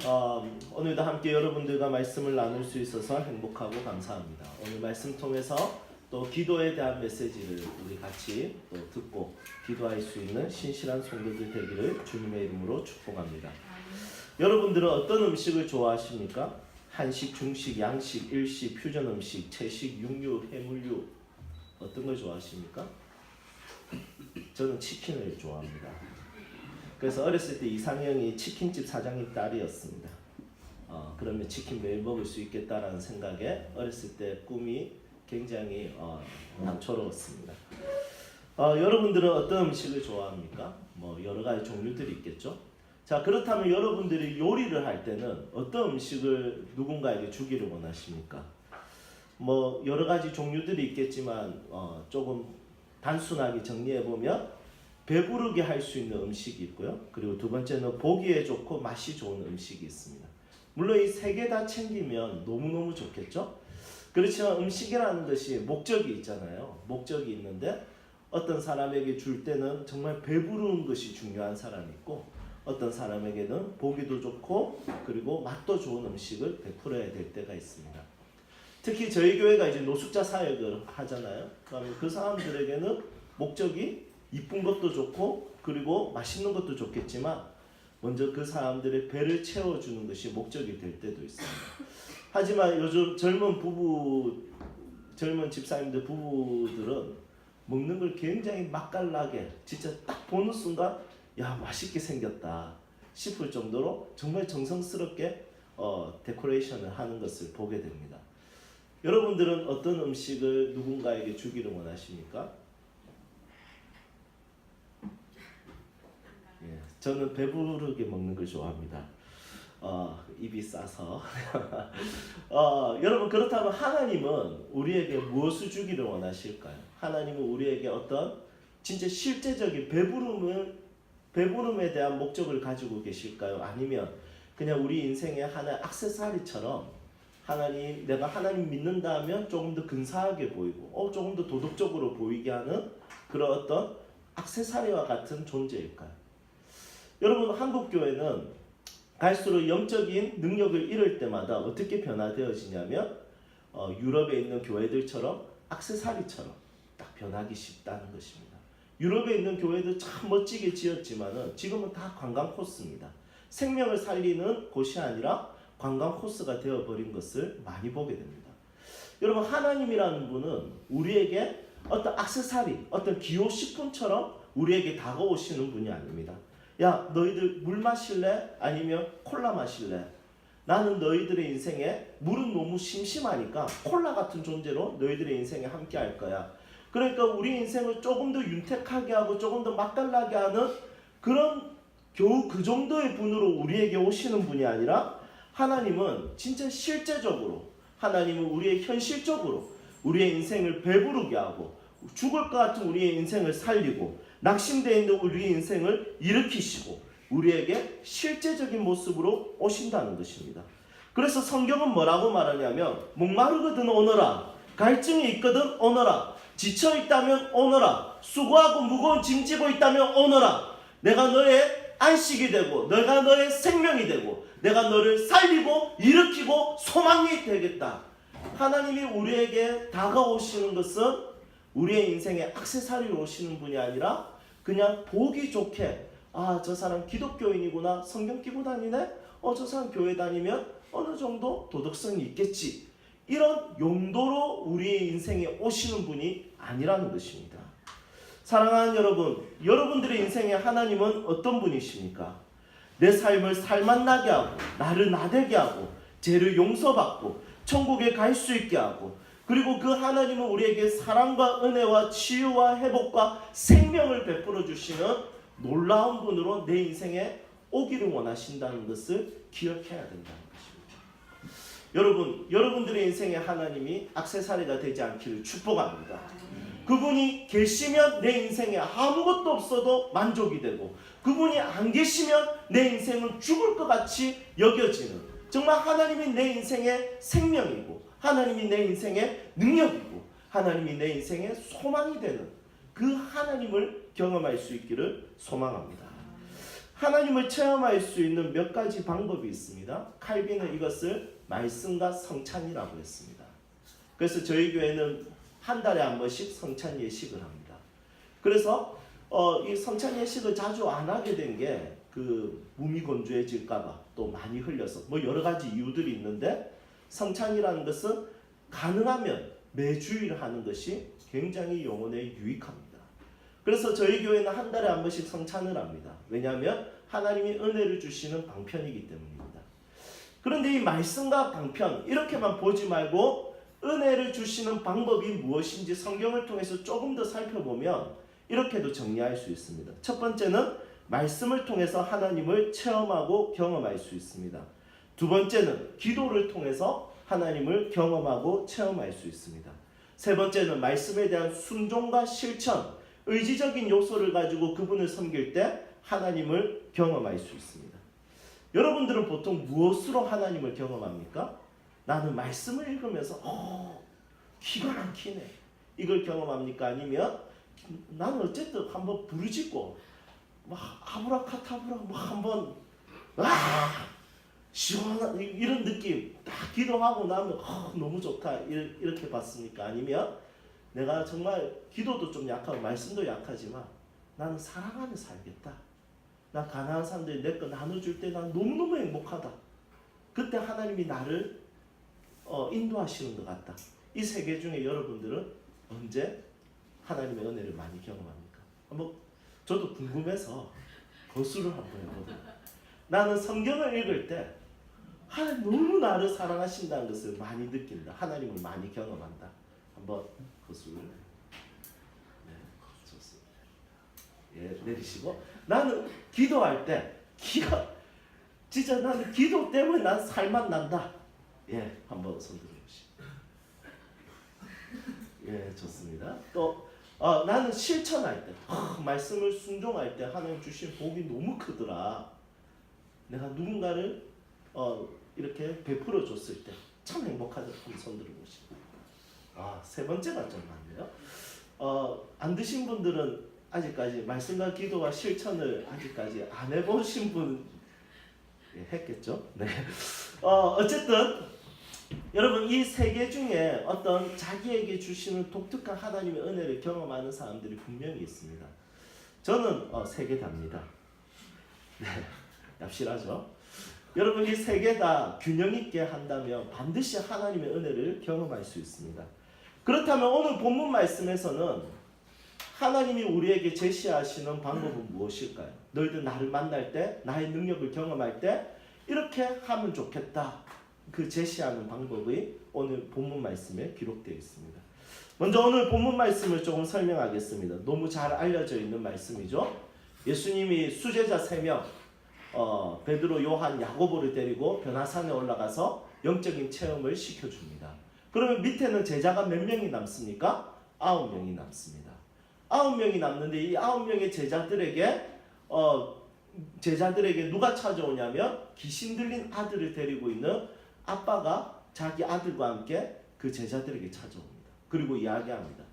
오늘도 함께 여러분들과 말씀을 나눌 수 있어서 행복하고 감사합니다. 오늘 말씀 통해서 또 기도에 대한 메시지를 우리 같이 또 듣고 기도할 수 있는 신실한 성도들 되기를 주님의 이름으로 축복합니다. 여러분들은 어떤 음식을 좋아하십니까? 한식, 중식, 양식, 일식, 퓨전 음식, 채식, 육류, 해물류 어떤 걸 좋아하십니까? 저는 치킨을 좋아합니다. 그래서 어렸을 때 이상형이 치킨집 사장님 딸이었습니다. 그러면 치킨 매일 먹을 수 있겠다라는 생각에 어렸을 때 꿈이 굉장히 남초로웠습니다. 여러분들은 어떤 음식을 좋아합니까? 여러 가지 종류들이 있겠죠. 자, 그렇다면 여러분들이 요리를 할 때는 어떤 음식을 누군가에게 주기를 원하십니까? 여러 가지 종류들이 있겠지만 조금 단순하게 정리해 보면 배부르게 할 수 있는 음식이 있고요. 그리고 두 번째는 보기에 좋고 맛이 좋은 음식이 있습니다. 물론 이 세 개 다 챙기면 너무너무 좋겠죠. 그렇지만 음식이라는 것이 목적이 있잖아요. 목적이 있는데 어떤 사람에게 줄 때는 정말 배부른 것이 중요한 사람이 있고 어떤 사람에게는 보기도 좋고 그리고 맛도 좋은 음식을 베풀어야 될 때가 있습니다. 특히 저희 교회가 이제 노숙자 사역을 하잖아요. 그러면 그 사람들에게는 목적이 이쁜 것도 좋고 그리고 맛있는 것도 좋겠지만 먼저 그 사람들의 배를 채워주는 것이 목적이 될 때도 있습니다. 하지만 요즘 젊은 집사님들 부부들은 먹는 걸 굉장히 맛깔나게 진짜 딱 보는 순간 야 맛있게 생겼다 싶을 정도로 정말 정성스럽게 데코레이션을 하는 것을 보게 됩니다. 여러분들은 어떤 음식을 누군가에게 주기를 원하십니까? 저는 배부르게 먹는 걸 좋아합니다. 입이 싸서. 여러분 그렇다면 하나님은 우리에게 무엇을 주기를 원하실까요? 하나님은 우리에게 어떤 진짜 실제적인 배부름에 대한 목적을 가지고 계실까요? 아니면 그냥 우리 인생의 하나의 액세서리처럼 내가 하나님 믿는다면 조금 더 근사하게 보이고 조금 더 도덕적으로 보이게 하는 그런 어떤 액세서리와 같은 존재일까요? 여러분 한국 교회는 갈수록 영적인 능력을 잃을 때마다 어떻게 변화되어지냐면 유럽에 있는 교회들처럼 액세서리처럼 딱 변하기 쉽다는 것입니다. 유럽에 있는 교회도 참 멋지게 지었지만은 지금은 다 관광 코스입니다. 생명을 살리는 곳이 아니라 관광 코스가 되어버린 것을 많이 보게 됩니다. 여러분 하나님이라는 분은 우리에게 어떤 액세서리, 어떤 기호식품처럼 우리에게 다가오시는 분이 아닙니다. 야 너희들 물 마실래? 아니면 콜라 마실래? 나는 너희들의 인생에 물은 너무 심심하니까 콜라 같은 존재로 너희들의 인생에 함께 할 거야. 그러니까 우리 인생을 조금 더 윤택하게 하고 조금 더 맛깔나게 하는 그런 겨우 그 정도의 분으로 우리에게 오시는 분이 아니라 하나님은 진짜 실제적으로 하나님은 우리의 현실적으로 우리의 인생을 배부르게 하고 죽을 것 같은 우리의 인생을 살리고 낙심되어 있는 우리의 인생을 일으키시고 우리에게 실제적인 모습으로 오신다는 것입니다. 그래서 성경은 뭐라고 말하냐면 목마르거든 오너라, 갈증이 있거든 오너라, 지쳐있다면 오너라, 수고하고 무거운 짐 지고 있다면 오너라. 내가 너의 안식이 되고 내가 너의 생명이 되고 내가 너를 살리고 일으키고 소망이 되겠다. 하나님이 우리에게 다가오시는 것은 우리의 인생에 액세서리로 오시는 분이 아니라 그냥 보기 좋게 저 사람 기독교인이구나, 성경 끼고 다니네, 저 사람 교회 다니면 어느 정도 도덕성이 있겠지, 이런 용도로 우리의 인생에 오시는 분이 아니라는 것입니다. 사랑하는 여러분, 여러분들의 인생에 하나님은 어떤 분이십니까? 내 삶을 살맛나게 하고 나를 나되게 하고 죄를 용서받고 천국에 갈 수 있게 하고 그리고 그 하나님은 우리에게 사랑과 은혜와 치유와 회복과 생명을 베풀어 주시는 놀라운 분으로 내 인생에 오기를 원하신다는 것을 기억해야 된다는 것입니다. 여러분들의 인생에 하나님이 액세서리가 되지 않기를 축복합니다. 그분이 계시면 내 인생에 아무것도 없어도 만족이 되고 그분이 안 계시면 내 인생은 죽을 것 같이 여겨지는 정말 하나님이 내 인생의 생명이고 하나님이 내 인생의 능력이고 하나님이 내 인생의 소망이 되는 그 하나님을 경험할 수 있기를 소망합니다. 하나님을 체험할 수 있는 몇 가지 방법이 있습니다. 칼빈은 이것을 말씀과 성찬이라고 했습니다. 그래서 저희 교회는 한 달에 한 번씩 성찬 예식을 합니다. 그래서 이 성찬 예식을 자주 안 하게 된 게 그 몸이 건조해질까봐 또 많이 흘려서 뭐 여러 가지 이유들이 있는데 성찬이라는 것은 가능하면 매주일 하는 것이 굉장히 영혼에 유익합니다. 그래서 저희 교회는 한 달에 한 번씩 성찬을 합니다. 왜냐하면 하나님이 은혜를 주시는 방편이기 때문입니다. 그런데 이 말씀과 방편 이렇게만 보지 말고 은혜를 주시는 방법이 무엇인지 성경을 통해서 조금 더 살펴보면 이렇게도 정리할 수 있습니다. 첫 번째는 말씀을 통해서 하나님을 체험하고 경험할 수 있습니다. 두 번째는 기도를 통해서 하나님을 경험하고 체험할 수 있습니다. 세 번째는 말씀에 대한 순종과 실천, 의지적인 요소를 가지고 그분을 섬길 때 하나님을 경험할 수 있습니다. 여러분들은 보통 무엇으로 하나님을 경험합니까? 나는 말씀을 읽으면서 기가 막히네 이걸 경험합니까? 아니면 나는 어쨌든 한번 부르짖고 막 아브라카타브라 막 한번 시원한 이런 느낌 딱 기도하고 나면 너무 좋다 이렇게 봤습니까? 아니면 내가 정말 기도도 좀 약하고 말씀도 약하지만 나는 사랑하며 살겠다. 나 가난한 사람들이 내 거 나눠줄 때 난 너무너무 행복하다. 그때 하나님이 나를 인도하시는 것 같다. 이 세 개 중에 여러분들은 언제 하나님의 은혜를 많이 경험합니까? 한번 저도 궁금해서 거수를 한번 해보거든요. 나는 성경을 읽을 때 하나님 너무 나를 사랑하신다는 것을 많이 느낀다. 하나님을 많이 경험한다. 한번 거수를 좋습니다. 내리시고 나는 기도할 때 진짜 나는 기도 때문에 난 살만 난다. 한번 손 들어보시죠. 좋습니다. 또 나는 실천할 때 말씀을 순종할 때 하나님 주신 복이 너무 크더라. 내가 누군가를 이렇게 베풀어 줬을 때 참 행복하다. 한번 손 들어보시죠. 세 번째가 좀 많네요. 안 드신 분들은 아직까지 말씀과 기도와 실천을 아직까지 안 해보신 분 했겠죠? 네. 어쨌든 여러분 이 세 개 중에 어떤 자기에게 주시는 독특한 하나님의 은혜를 경험하는 사람들이 분명히 있습니다. 저는 세 개 답니다. 네, 납실하죠? 여러분 이 세 개 다 균형 있게 한다면 반드시 하나님의 은혜를 경험할 수 있습니다. 그렇다면 오늘 본문 말씀에서는 하나님이 우리에게 제시하시는 방법은 무엇일까요? 너희들 나를 만날 때 나의 능력을 경험할 때 이렇게 하면 좋겠다. 그 제시하는 방법이 오늘 본문 말씀에 기록되어 있습니다. 먼저 오늘 본문 말씀을 조금 설명하겠습니다. 너무 잘 알려져 있는 말씀이죠. 예수님이 수제자 3명 베드로, 요한, 야고보를 데리고 변화산에 올라가서 영적인 체험을 시켜줍니다. 그러면 밑에는 제자가 몇 명이 남습니까? 9명이 남습니다. 9명이 남는데 이 9명의 제자들에게 누가 찾아오냐면 귀신 들린 아들을 데리고 있는 아빠가 자기 아들과 함께 그 제자들에게 찾아옵니다. 그리고 이야기합니다.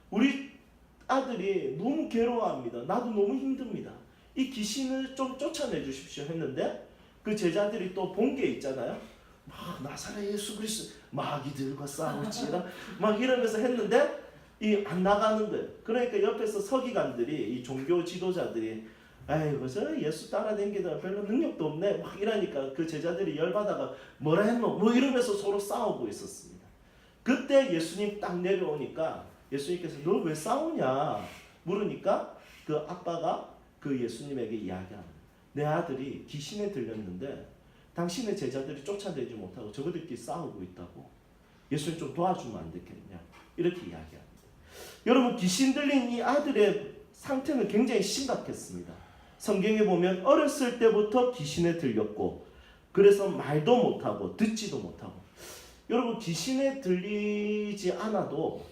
우리 아들이 너무 괴로워합니다. 나도 너무 힘듭니다. 이 귀신을 좀 쫓아내 주십시오 했는데 그 제자들이 또 본 게 있잖아요. 막 나사렛 예수 그리스도 마귀들과 싸울지라 막 이러면서 했는데 이 안 나가는 거예요. 그러니까 옆에서 서기관들이 이 종교 지도자들이 아이고 저 예수 따라다니기다 별로 능력도 없네 막 이러니까 그 제자들이 열받아가 뭐라 했노 뭐 이러면서 서로 싸우고 있었습니다. 그때 예수님 딱 내려오니까 예수님께서 너 왜 싸우냐 물으니까 그 아빠가 그 예수님에게 이야기합니다. 내 아들이 귀신에 들렸는데 당신의 제자들이 쫓아내지 못하고 저들끼리 싸우고 있다고. 예수님 좀 도와주면 안 되겠냐 이렇게 이야기합니다. 여러분 귀신 들린 이 아들의 상태는 굉장히 심각했습니다. 성경에 보면 어렸을 때부터 귀신에 들렸고 그래서 말도 못하고 듣지도 못하고 여러분 귀신에 들리지 않아도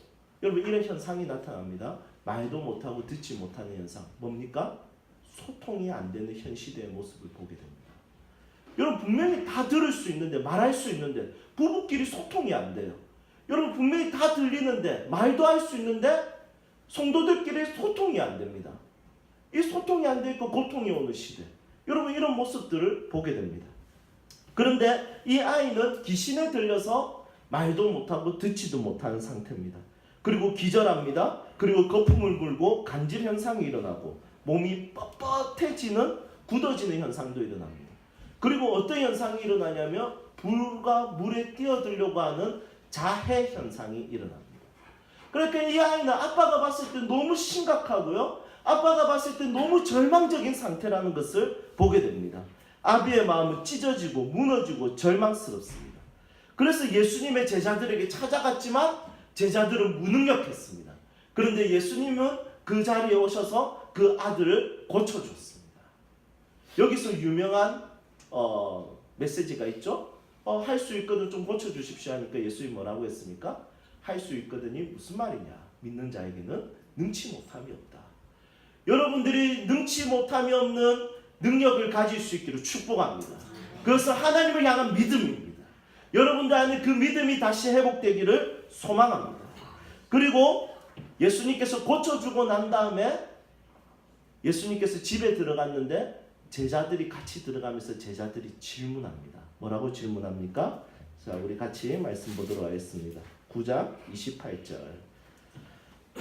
여러분 이런 현상이 나타납니다. 말도 못하고 듣지 못하는 현상 뭡니까? 소통이 안 되는 현 시대의 모습을 보게 됩니다. 여러분 분명히 다 들을 수 있는데 말할 수 있는데 부부끼리 소통이 안 돼요. 여러분 분명히 다 들리는데 말도 할 수 있는데 성도들끼리 소통이 안 됩니다. 이 소통이 안 되니까 고통이 오는 시대. 여러분 이런 모습들을 보게 됩니다. 그런데 이 아이는 귀신에 들려서 말도 못하고 듣지도 못하는 상태입니다. 그리고 기절합니다. 그리고 거품을 불고 간질 현상이 일어나고 몸이 뻣뻣해지는 굳어지는 현상도 일어납니다. 그리고 어떤 현상이 일어나냐면 불과 물에 뛰어들려고 하는 자해 현상이 일어납니다. 그러니까 이 아이는 아빠가 봤을 때 너무 심각하고요. 아빠가 봤을 때 너무 절망적인 상태라는 것을 보게 됩니다. 아비의 마음은 찢어지고 무너지고 절망스럽습니다. 그래서 예수님의 제자들에게 찾아갔지만 제자들은 무능력했습니다. 그런데 예수님은 그 자리에 오셔서 그 아들을 고쳐줬습니다. 여기서 유명한 메시지가 있죠. 할 수 있거든 좀 고쳐주십시오 하니까 예수님이 뭐라고 했습니까? 할 수 있거든이 무슨 말이냐? 믿는 자에게는 능치 못함이 없다. 여러분들이 능치 못함이 없는 능력을 가질 수 있기를 축복합니다. 그것은 하나님을 향한 믿음입니다. 여러분들 안에 그 믿음이 다시 회복되기를 소망합니다. 그리고 예수님께서 고쳐주고 난 다음에 예수님께서 집에 들어갔는데 제자들이 같이 들어가면서 제자들이 질문합니다. 뭐라고 질문합니까? 자, 우리 같이 말씀 보도록 하겠습니다. 9장 28절.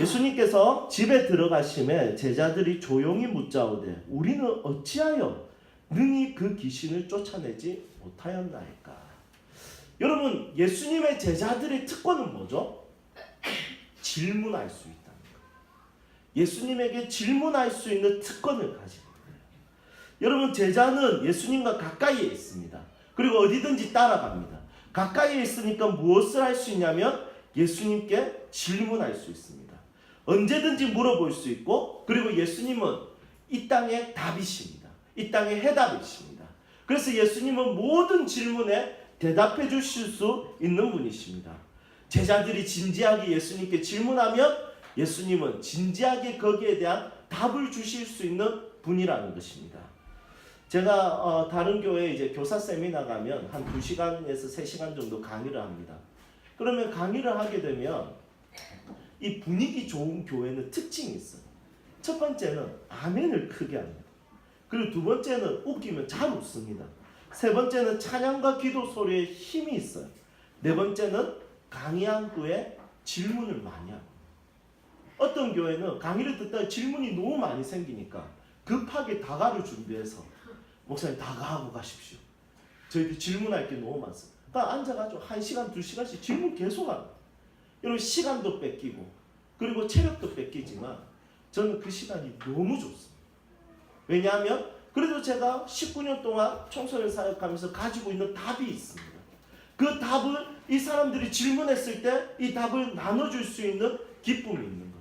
예수님께서 집에 들어가심에 제자들이 조용히 묻자오되 우리는 어찌하여 능히 그 귀신을 쫓아내지 못하였나이까. 여러분 예수님의 제자들의 특권은 뭐죠? 질문할 수 있다는 거예요. 예수님에게 질문할 수 있는 특권을 가지고 있어요. 여러분 제자는 예수님과 가까이에 있습니다. 그리고 어디든지 따라갑니다. 가까이에 있으니까 무엇을 할 수 있냐면 예수님께 질문할 수 있습니다. 언제든지 물어볼 수 있고 그리고 예수님은 이 땅의 답이십니다. 이 땅의 해답이십니다. 그래서 예수님은 모든 질문에 대답해 주실 수 있는 분이십니다. 제자들이 진지하게 예수님께 질문하면 예수님은 진지하게 거기에 대한 답을 주실 수 있는 분이라는 것입니다. 제가 다른 교회에 이제 교사 세미나 가면 한 2시간에서 3시간 정도 강의를 합니다. 그러면 강의를 하게 되면 이 분위기 좋은 교회는 특징이 있어요. 첫 번째는 아멘을 크게 합니다. 그리고 두 번째는 웃기면 잘 웃습니다. 세 번째는 찬양과 기도 소리에 힘이 있어요. 네 번째는 강의한 후에 질문을 많이 합니다. 어떤 교회는 강의를 듣다가 질문이 너무 많이 생기니까 급하게 다가를 준비해서 목사님 다가하고 가십시오. 저희들 질문할 게 너무 많습니다. 그러니까 앉아가지고 1시간, 2시간씩 질문 계속 합니다. 여러분 시간도 뺏기고 그리고 체력도 뺏기지만 저는 그 시간이 너무 좋습니다. 왜냐하면 그래도 제가 19년 동안 청소년 사역하면서 가지고 있는 답이 있습니다. 그 답을 이 사람들이 질문했을 때 이 답을 나눠줄 수 있는 기쁨이 있는 겁니다.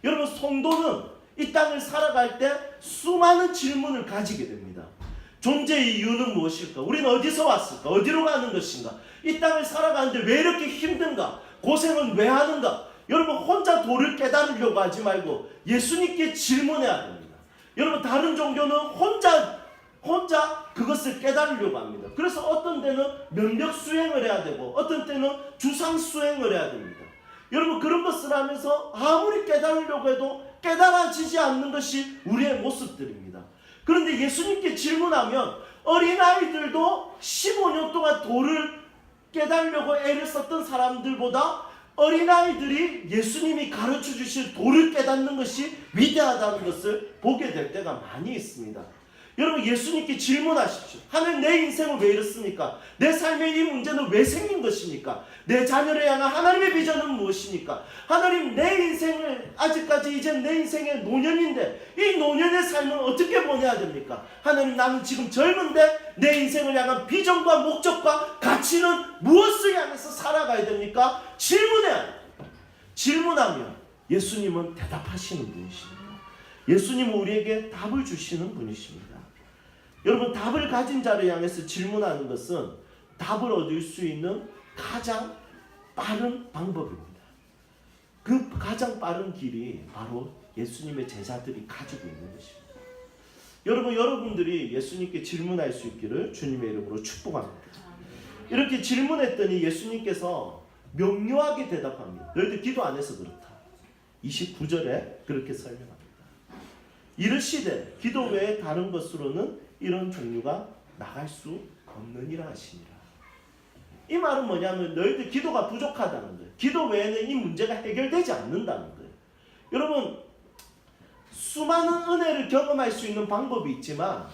여러분 성도는 이 땅을 살아갈 때 수많은 질문을 가지게 됩니다. 존재의 이유는 무엇일까? 우리는 어디서 왔을까? 어디로 가는 것인가? 이 땅을 살아가는데 왜 이렇게 힘든가? 고생은 왜 하는가? 여러분 혼자 도를 깨달으려고 하지 말고 예수님께 질문해야 됩니다. 여러분 다른 종교는 혼자 그것을 깨달으려고 합니다. 그래서 어떤 때는 면벽 수행을 해야 되고 어떤 때는 주상 수행을 해야 됩니다. 여러분 그런 것을 하면서 아무리 깨달으려고 해도 깨달아지지 않는 것이 우리의 모습들입니다. 그런데 예수님께 질문하면 어린아이들도 15년 동안 도를 깨달으려고 애를 썼던 사람들보다 어린아이들이 예수님이 가르쳐 주실 도를 깨닫는 것이 위대하다는 것을 보게 될 때가 많이 있습니다. 여러분 예수님께 질문하십시오. 하나님 내 인생은 왜 이렇습니까? 내 삶의 이 문제는 왜 생긴 것입니까? 내 자녀를 향한 하나님의 비전은 무엇입니까? 하나님 내 인생을 아직까지 이제 내 인생의 노년인데 이 노년의 삶을 어떻게 보내야 됩니까? 하나님 나는 지금 젊은데 내 인생을 향한 비전과 목적과 가치는 무엇을 향해서 살아가야 됩니까? 질문해야 됩니다. 질문하면 예수님은 대답하시는 분이십니다. 예수님은 우리에게 답을 주시는 분이십니다. 여러분 답을 가진 자를 향해서 질문하는 것은 답을 얻을 수 있는 가장 빠른 방법입니다. 그 가장 빠른 길이 바로 예수님의 제자들이 가지고 있는 것입니다. 여러분들이 예수님께 질문할 수 있기를 주님의 이름으로 축복합니다. 이렇게 질문했더니 예수님께서 명료하게 대답합니다. 너희들 기도 안 해서 그렇다. 29절에 그렇게 설명합니다. 이르시되 기도 외에 다른 것으로는 이런 종류가 나갈 수 없느니라 하시니라. 이 말은 뭐냐면 너희들 기도가 부족하다는 거예요. 기도 외에는 이 문제가 해결되지 않는다는 거예요. 여러분, 수많은 은혜를 경험할 수 있는 방법이 있지만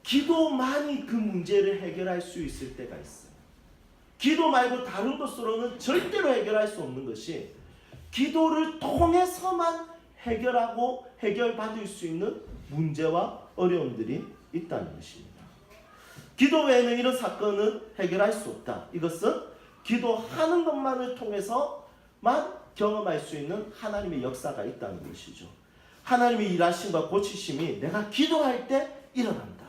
기도만이 그 문제를 해결할 수 있을 때가 있어요. 기도 말고 다른 것으로는 절대로 해결할 수 없는 것이 기도를 통해서만 해결하고 해결받을 수 있는 문제와 어려움들이 있다는 것입니다. 기도 외에는 이런 사건은 해결할 수 없다. 이것은 기도하는 것만을 통해서만 경험할 수 있는 하나님의 역사가 있다는 것이죠. 하나님의 일하심과 고치심이 내가 기도할 때 일어난다.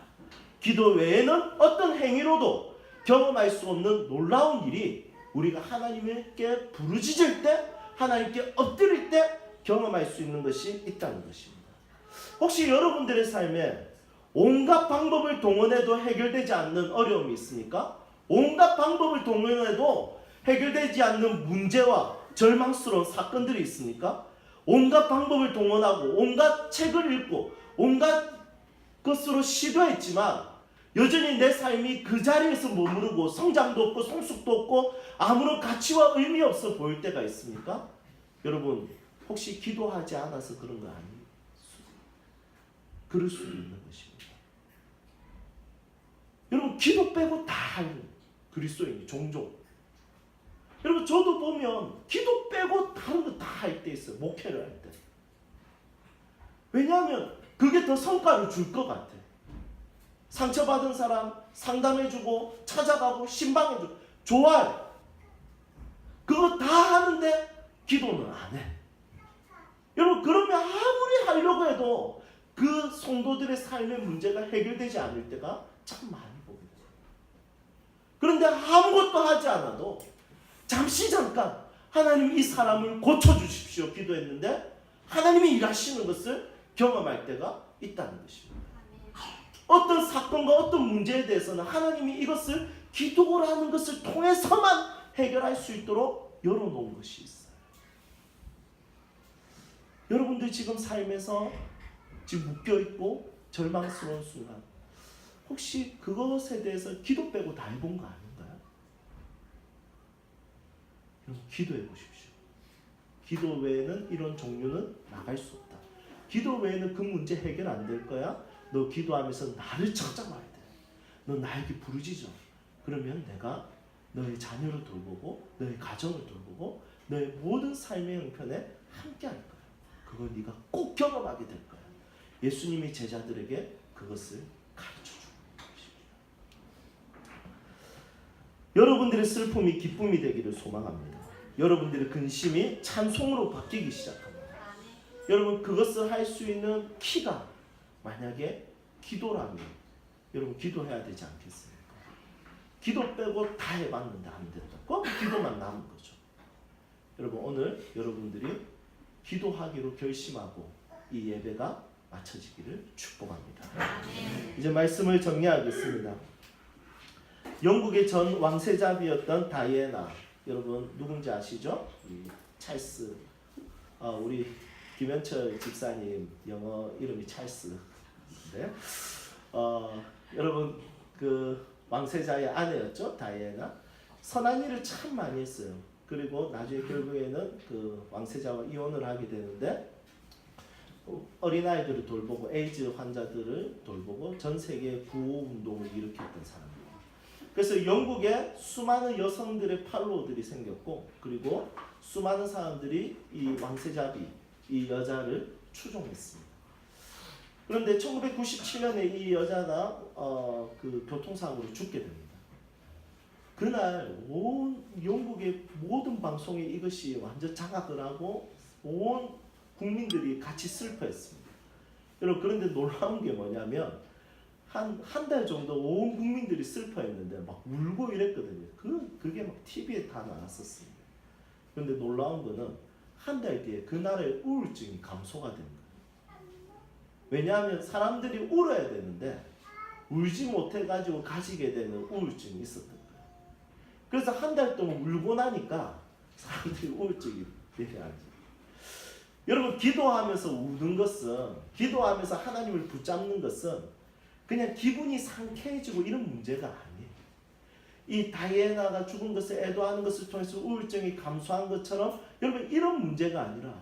기도 외에는 어떤 행위로도 경험할 수 없는 놀라운 일이 우리가 하나님께 부르짖을 때, 하나님께 엎드릴 때 경험할 수 있는 것이 있다는 것입니다. 혹시 여러분들의 삶에 온갖 방법을 동원해도 해결되지 않는 어려움이 있습니까? 온갖 방법을 동원해도 해결되지 않는 문제와 절망스러운 사건들이 있습니까? 온갖 방법을 동원하고 온갖 책을 읽고 온갖 것으로 시도했지만 여전히 내 삶이 그 자리에서 머무르고 성장도 없고 성숙도 없고 아무런 가치와 의미 없어 보일 때가 있습니까? 여러분, 혹시 기도하지 않아서 그런 거 아니에요? 그럴 수 있는 것입니다. 여러분, 기도 빼고 다 하는 그리스도인이 종종. 여러분, 저도 보면 기도 빼고 다른 거 다 할 때 있어요. 목회를 할 때. 왜냐하면 그게 더 성과를 줄 것 같아. 상처받은 사람 상담해주고 찾아가고 신방해주고 좋아해. 그거 다 하는데 기도는 안 해. 여러분, 그러면 아무리 하려고 해도 그 성도들의 삶의 문제가 해결되지 않을 때가 참 많이 보게 돼요. 그런데 아무것도 하지 않아도 잠시 잠깐 하나님 이 사람을 고쳐주십시오 기도했는데 하나님이 일하시는 것을 경험할 때가 있다는 것입니다. 어떤 사건과 어떤 문제에 대해서는 하나님이 이것을 기도라는 것을 통해서만 해결할 수 있도록 열어놓은 것이 있어요. 여러분들 지금 삶에서 지금 묶여있고 절망스러운 순간 혹시 그것에 대해서 기도 빼고 다 해본 거 아닌가요? 여러분, 기도해 보십시오. 기도 외에는 이런 종류는 나갈 수 없다. 기도 외에는 그 문제 해결 안 될 거야? 너 기도하면서 나를 찾아와야 돼. 너 나에게 부르짖어. 그러면 내가 너의 자녀를 돌보고 너의 가정을 돌보고 너의 모든 삶의 형편에 함께 할 거야. 그걸 네가 꼭 경험하게 될 거야. 예수님이 제자들에게 그것을 가르쳐 주는 것입니다. 여러분들의 슬픔이 기쁨이 되기를 소망합니다. 여러분들의 근심이 찬송으로 바뀌기 시작합니다. 여러분, 그것을 할 수 있는 키가 만약에 기도라면 여러분 기도해야 되지 않겠습니까? 기도 빼고 다 해봤는데 안 된다. 꼭 기도만 남은 거죠. 여러분, 오늘 여러분들이 기도하기로 결심하고 이 예배가 마쳐지기를 축복합니다. 이제 말씀을 정리하겠습니다. 영국의 전 왕세자비였던 다이애나, 여러분 누군지 아시죠? 찰스. 우리 김현철 집사님 영어 이름이 찰스. 네. 여러분, 그 왕세자의 아내였죠, 다이애나. 선한 일을 참 많이 했어요. 그리고 나중에 결국에는 그 왕세자와 이혼을 하게 되는데 어린아이들을 돌보고 에이즈 환자들을 돌보고 전 세계 구호 운동을 일으켰던 사람이에요. 그래서 영국에 수많은 여성들의 팔로워들이 생겼고 그리고 수많은 사람들이 이 왕세자비, 이 여자를 추종했습니다. 그런데 1997년에 이 여자가 그 교통사고로 죽게 됩니다. 그날 온 영국의 모든 방송에 이것이 완전 장악을 하고 온 국민들이 같이 슬퍼했습니다. 여러분, 그런데 놀라운 게 뭐냐면 한 달 정도 온 국민들이 슬퍼했는데 막 울고 이랬거든요. 그게 막 TV에 다 나왔었습니다. 그런데 놀라운 거는 한 달 뒤에 그 나라의 우울증이 감소가 된 거예요. 왜냐하면 사람들이 울어야 되는데 울지 못해가지고 가지게 되는 우울증이 있었던 거예요. 그래서 한 달 동안 울고 나니까 사람들이 우울증이 내려앉아요. 여러분, 기도하면서 우는 것은, 기도하면서 하나님을 붙잡는 것은 그냥 기분이 상쾌해지고 이런 문제가 아니에요. 이 다이애나가 죽은 것을 애도하는 것을 통해서 우울증이 감소한 것처럼 여러분 이런 문제가 아니라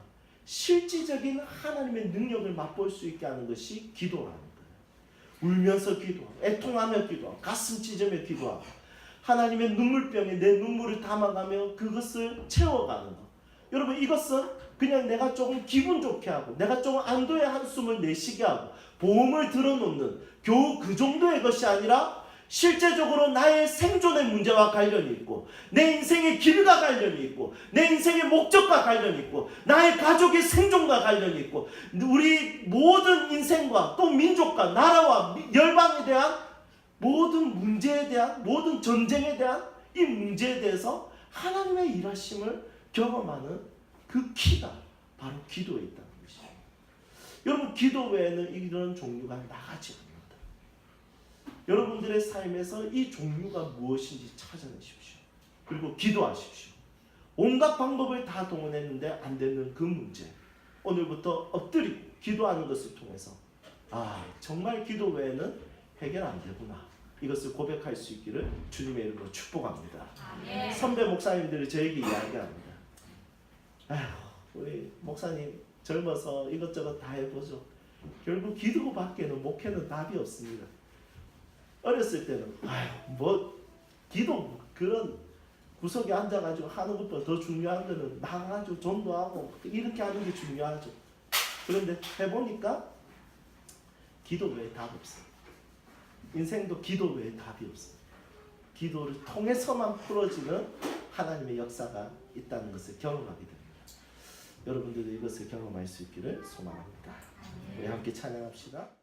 실질적인 하나님의 능력을 맛볼 수 있게 하는 것이 기도라는 거예요. 울면서 기도하고 애통하며 기도하고 가슴 찢으며 기도하고 하나님의 눈물병에 내 눈물을 담아가며 그것을 채워가는 것. 여러분 이것은 그냥 내가 조금 기분 좋게 하고 내가 조금 안도의 한숨을 내쉬게 하고 보험을 들어놓는 겨우 그 정도의 것이 아니라 실제적으로 나의 생존의 문제와 관련이 있고 내 인생의 길과 관련이 있고 내 인생의 목적과 관련이 있고 나의 가족의 생존과 관련이 있고 우리 모든 인생과 또 민족과 나라와 열방에 대한 모든 문제에 대한 모든 전쟁에 대한 이 문제에 대해서 하나님의 일하심을 경험하는 그 키가 바로 기도에 있다는 것이죠. 여러분 기도 외에는 이런 종류가 나가지 않습니다. 여러분들의 삶에서 이 종류가 무엇인지 찾아내십시오. 그리고 기도하십시오. 온갖 방법을 다 동원했는데 안 되는 그 문제. 오늘부터 엎드리고 기도하는 것을 통해서 정말 기도 외에는 해결 안 되구나. 이것을 고백할 수 있기를 주님의 이름으로 축복합니다. 아멘. 선배 목사님들이 저에게 이야기합니다. 우리 목사님 젊어서 이것저것 다 해보죠. 결국 기도밖에는 목회는 답이 없습니다. 어렸을 때는 기도 그런 구석에 앉아가지고 하는 것보다 더 중요한 거는 나가가지고 전도하고 이렇게 하는 게 중요하죠. 그런데 해보니까 기도 외에 답 없어요. 인생도 기도 외에 답이 없어요. 기도를 통해서만 풀어지는 하나님의 역사가 있다는 것을 경험하게 됩니다. 여러분들도 이것을 경험할 수 있기를 소망합니다. 우리 함께 찬양합시다.